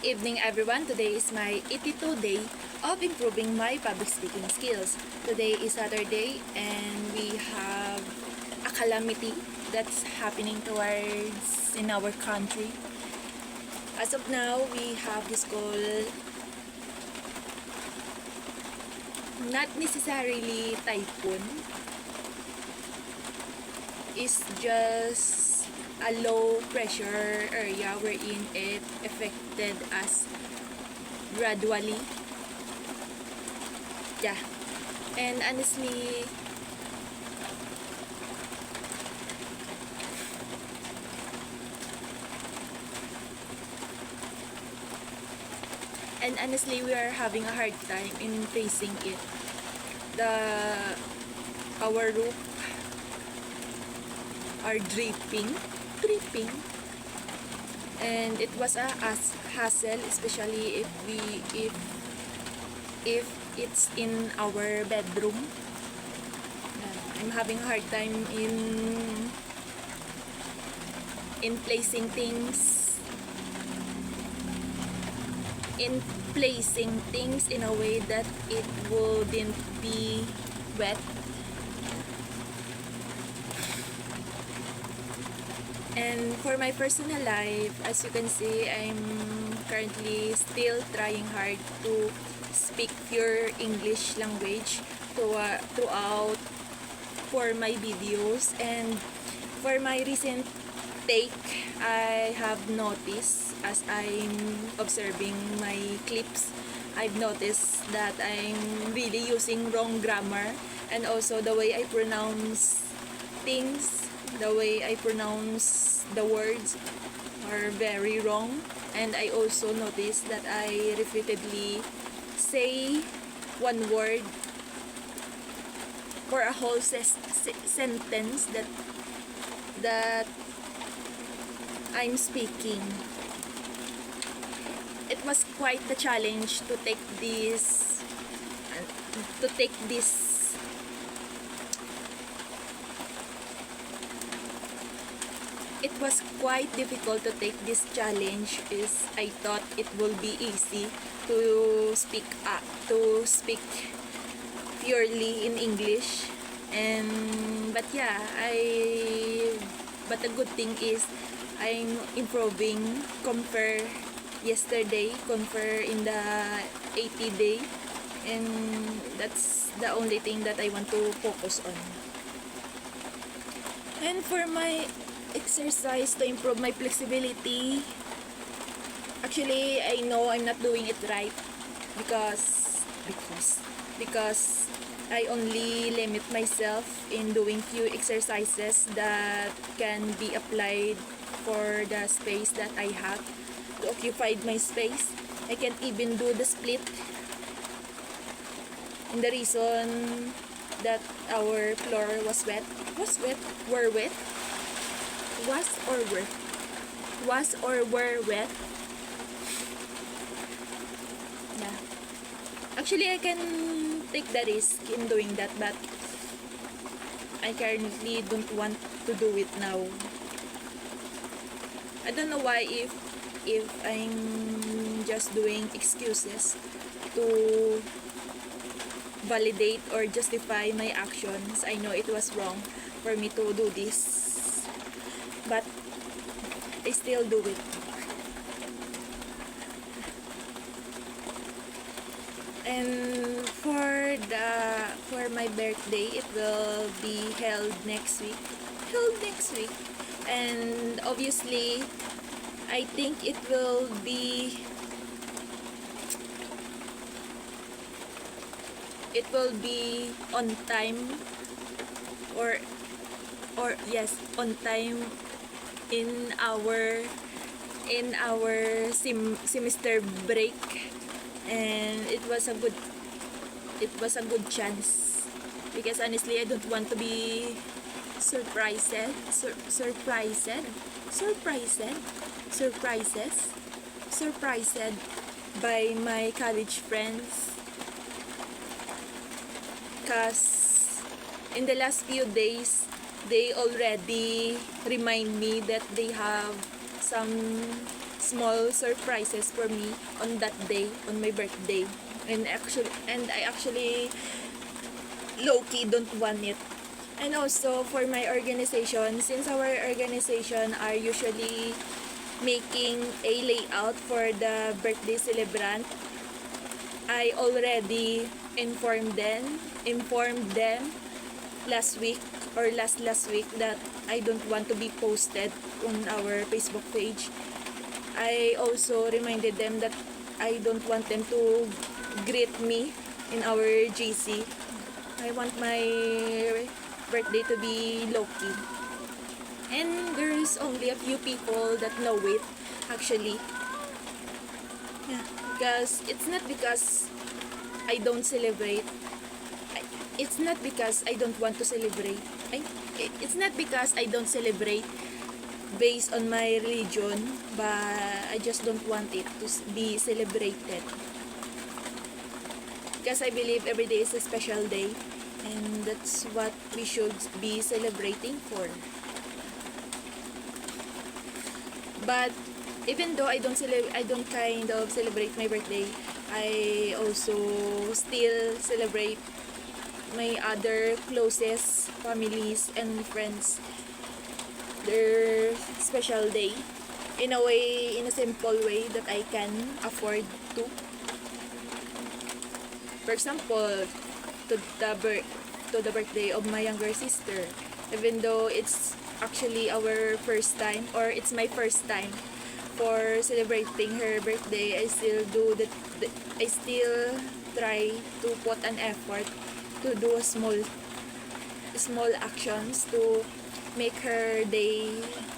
evening everyone. Today is my 82 day of improving my public speaking skills. Today is Saturday and we have a calamity that's happening towards in our country. As of now, we have this called not necessarily typhoon. It's just a low pressure area wherein it affected us gradually. Yeah. And honestly, we are having a hard time in facing it. Our roof are dripping, and it was a hassle, especially if it's in our bedroom. I'm having a hard time in placing things in a way that it wouldn't be wet. And for my personal life, as you can see, I'm currently still trying hard to speak pure English language throughout for my videos. And for my recent take, I have noticed as I'm observing my clips, I've noticed that I'm really using wrong grammar, and also the way I pronounce things, the way I pronounce the words are very wrong. And I also noticed that I repeatedly say one word for a whole sentence that I'm speaking. It was quite a challenge to take this it was quite difficult to take this challenge. Is I thought it will be easy to speak purely in English, but the good thing is I'm improving compare yesterday, compare in the 80 day, and that's the only thing that I want to focus on. And for my exercise to improve my flexibility, actually I know I'm not doing it right because I only limit myself in doing few exercises that can be applied for the space that I have to occupy my space. I can't even do the split, and the reason that our floor was wet were wet yeah. Actually, I can take the risk in doing that, but I currently don't want to do it now. I don't know why, if I'm just doing excuses to validate or justify my actions. I know it was wrong for me to do this, but I still do it. And for my birthday, it will be held next week. And obviously, I think it will be on time, or yes, on time in our semester break. And it was a good chance, because honestly I don't want to be surprised by my college friends, because in the last few days they already remind me that they have some small surprises for me on that day, on my birthday. And I actually low-key don't want it. And also for my organization, since our organization are usually making a layout for the birthday celebrant, I already informed them last week or last week that I don't want to be posted on our Facebook page. I also reminded them that I don't want them to greet me in our GC. I want my birthday to be low-key. And there's only a few people that know it, actually. Yeah, because it's not because I don't celebrate. It's not because I don't want to celebrate. It's not because I don't celebrate based on my religion, but I just don't want it to be celebrated. Because I believe every day is a special day, and that's what we should be celebrating for. But even though I don't kind of celebrate my birthday, I also still celebrate my other closest families and friends their special day in a simple way that I can afford to. For example, to the birthday of my younger sister, even though it's actually our first time, or it's my first time for celebrating her birthday, I still try to put an effort to do small actions to make her day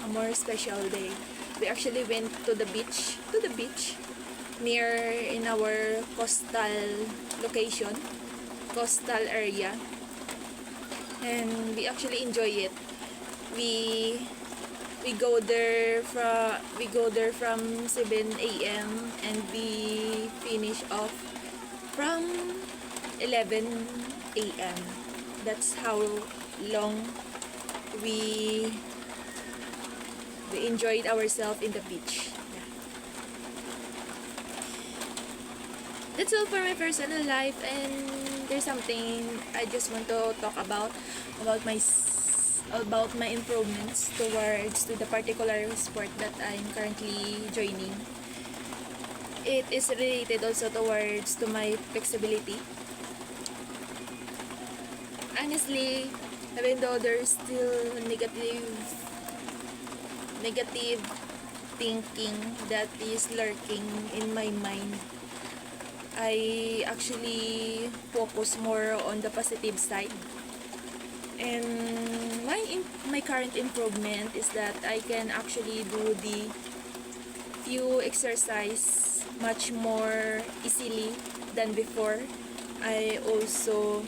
a more special day. We actually went to the beach near in our coastal area, and we actually enjoy it. We go there from 7 a.m. and we finish off from 11 a.m. That's how long we enjoyed ourselves in the beach. Yeah. That's all for my personal life, and there's something I just want to talk about my improvements towards to the particular sport that I'm currently joining. It is related also towards to my flexibility. Honestly, even though there's still negative thinking that is lurking in my mind, I actually focus more on the positive side. And my current improvement is that I can actually do the few exercise much more easily than before. I also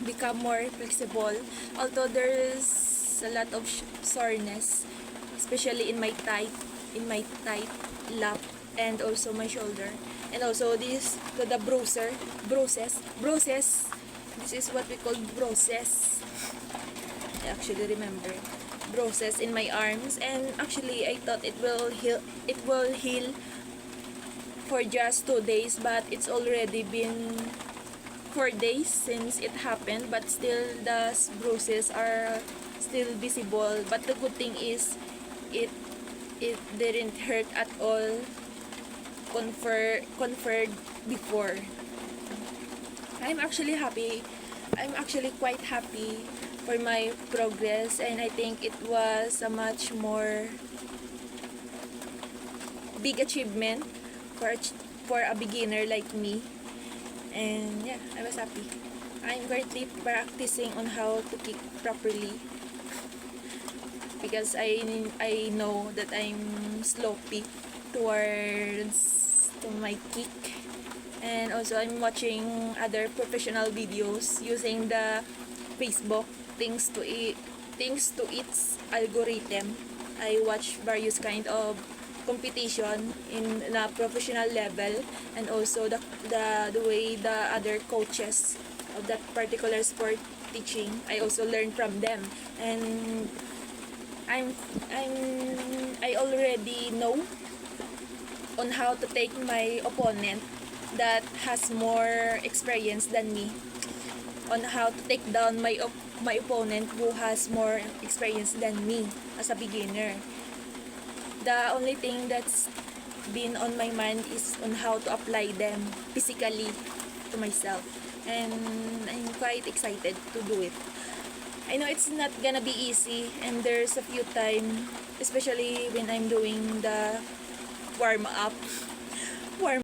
become more flexible, although there's a lot of soreness, especially in my tight lap and also my shoulder, and also this to the bruises. This is what we call bruises. I actually remember bruises in my arms, and actually I thought it will heal for just 2 days, but it's already been 4 days since it happened, but still the bruises are still visible. But the good thing is it didn't hurt at all conferred before. I'm actually quite happy for my progress, and I think it was a much more big achievement for a beginner like me. And yeah, I was happy. I'm currently practicing on how to kick properly because I know that I'm sloppy towards to my kick. And also I'm watching other professional videos using the Facebook thanks to its algorithm. I watch various kind of competition in a professional level, and also the way the other coaches of that particular sport teaching. I also learn from them, and I already know on how to take my opponent that has more experience than me, on how to take down my opponent who has more experience than me as a beginner. The only thing that's been on my mind is on how to apply them physically to myself, and I'm quite excited to do it. I know it's not gonna be easy, and there's a few time, especially when I'm doing the warm up,